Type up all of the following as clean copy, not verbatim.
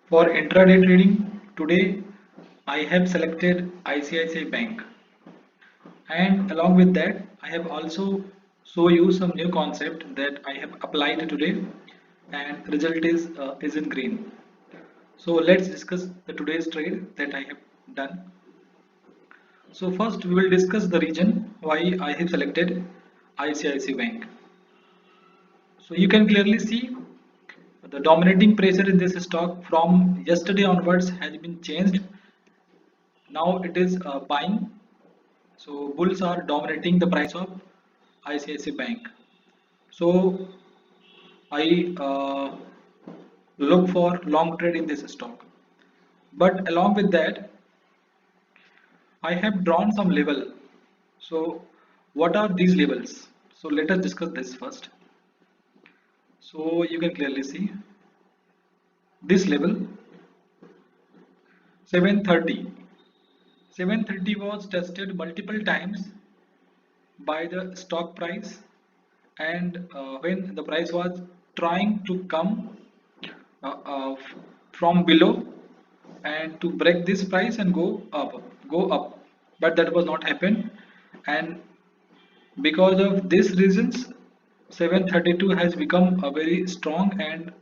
For intraday trading, today I have selected ICICI Bank, and along with that I have also show you some new concept that I have applied today, and result is in green. So let's discuss the today's trade that I have done. So first we will discuss the reason why I have selected ICICI Bank. So you can clearly see the dominating pressure in this stock from yesterday onwards has been changed. Now it is buying. So bulls are dominating the price of ICICI Bank. So I look for long trade in this stock. But along with that, I have drawn some level. So what are these levels? So let us discuss this first. So you can clearly see this level 730. 730 was tested multiple times by the stock price, and when the price was trying to come uh, uh, from below and to break this price and go up, but that was not happen, and because of these reasons 732 has become a very strong and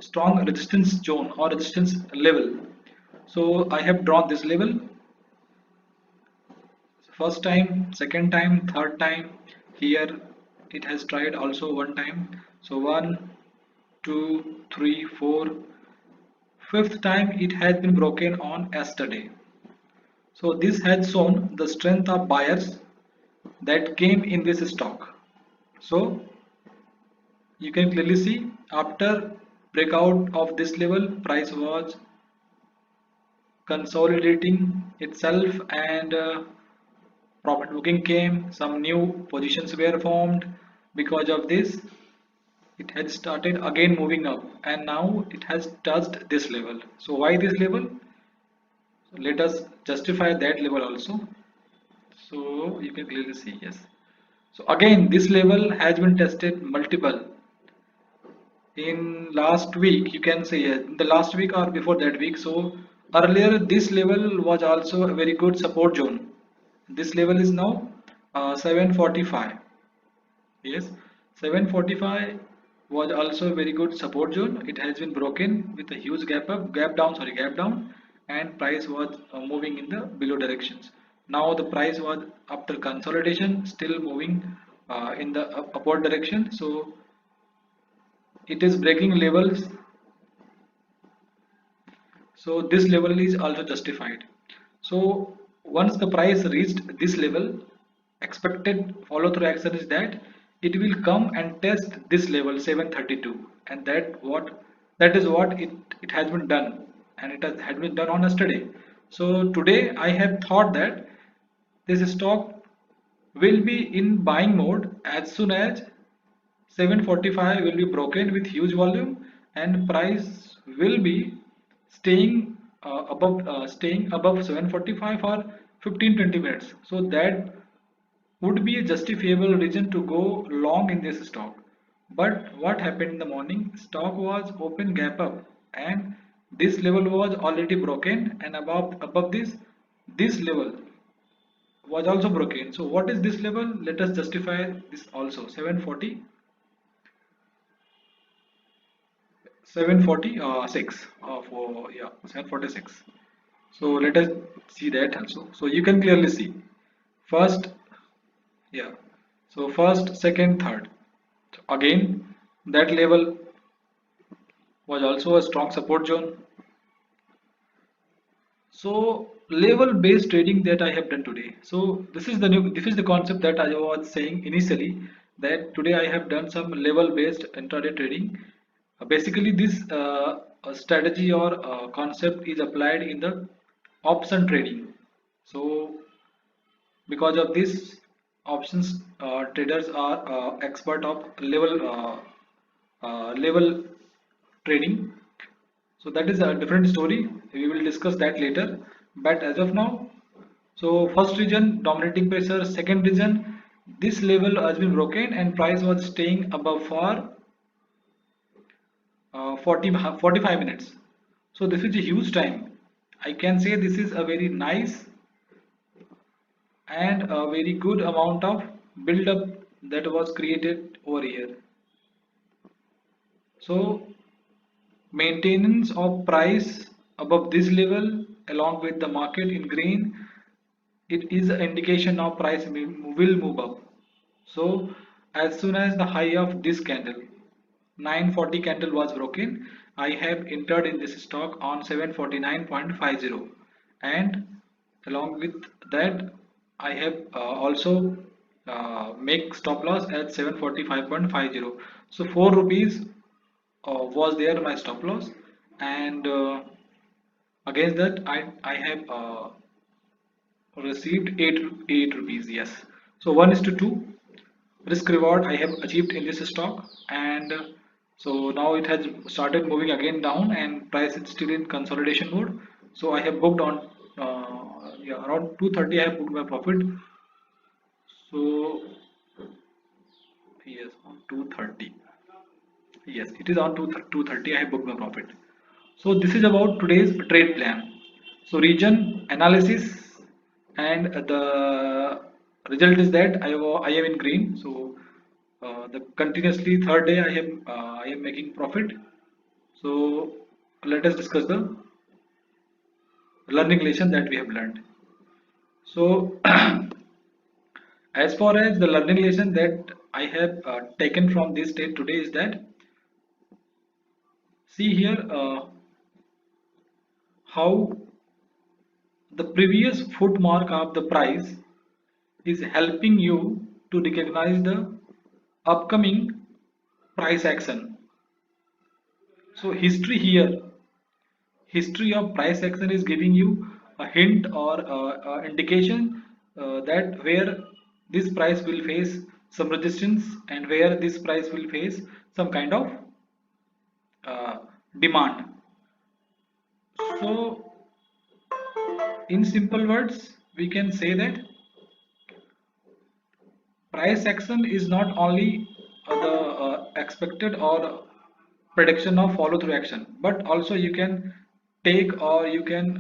strong resistance zone or resistance level. So I have drawn this level first time, second time, third time. Here it has tried also one time. So one, two, three, four, fifth time it has been broken on yesterday. So this has shown the strength of buyers that came in this stock. So you can clearly see after breakout of this level, price was consolidating itself, and profit booking came, some new positions were formed. Because of this it had started again moving up, and now it has touched this level. So why this level? So let us justify that level also. So you can clearly see, yes. So again this level has been tested multiple in last week, you can say, in the last week or before that week. So earlier this level was also a very good support zone. This level is now 745. Yes, 745 was also a very good support zone. It has been broken with a huge gap down, and price was moving in the below directions. Now the price was after consolidation still moving in the upward direction. So it is breaking levels, so this level is also justified. So once the price reached this level, expected follow through action is that it will come and test this level 732, and that is what it has been done, and had been done on yesterday. So today I have thought that this stock will be in buying mode as soon as 745 will be broken with huge volume, and price will be staying above 745 for 15-20 minutes. So that would be a justifiable reason to go long in this stock. But what happened in the morning? Stock was open gap up, and this level was already broken, and above this level was also broken. So what is this level? Let us justify this also. 746 for, yeah, 746. So let us see that also. So you can clearly see first, yeah, so first, second, third. So again that level was also a strong support zone. So level based trading that I have done today. So this is the concept that I was saying initially, that today I have done some level based intraday trading. Basically this strategy or concept is applied in the option trading. So because of this, options traders are expert of level trading. So that is a different story, we will discuss that later. But as of now, so first region dominating pressure, second region this level has been broken, and price was staying above for 45 minutes. So this is a huge time. I can say this is a very nice and a very good amount of build up that was created over here. So maintenance of price above this level along with the market in green, it is an indication of price will move up. So as soon as the high of this candle 940 candle was broken, I have entered in this stock on 749.50, and along with that I have also make stop loss at 745.50. So 4 rupees was there my stop loss, and against that I have received 8 rupees. Yes, so 1 is to 2 risk reward I have achieved in this stock, and so now it has started moving again down and price is still in consolidation mode. So I have booked on yeah, around 230 I have booked my profit. So yes, on 230, yes, it is on 230 I have booked my profit. So this is about today's trade plan. So region analysis, and the result is that I am in green. So the continuously third day I am making profit. So let us discuss the learning lesson that we have learned. So as far as the learning lesson that I have taken from this day today is that, see here how the previous footmark of the price is helping you to recognize the upcoming price action. So history of price action is giving you a hint or indication that where this price will face some resistance and where this price will face some kind of demand. So in simple words we can say that price action is not only the expected or prediction of follow through action, but also you can take or you can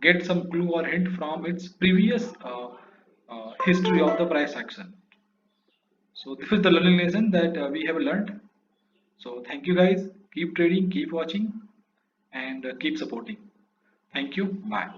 get some clue or hint from its previous history of the price action. So this is the learning lesson that we have learned. So thank you guys, keep trading, keep watching, and keep supporting. Thank you, bye.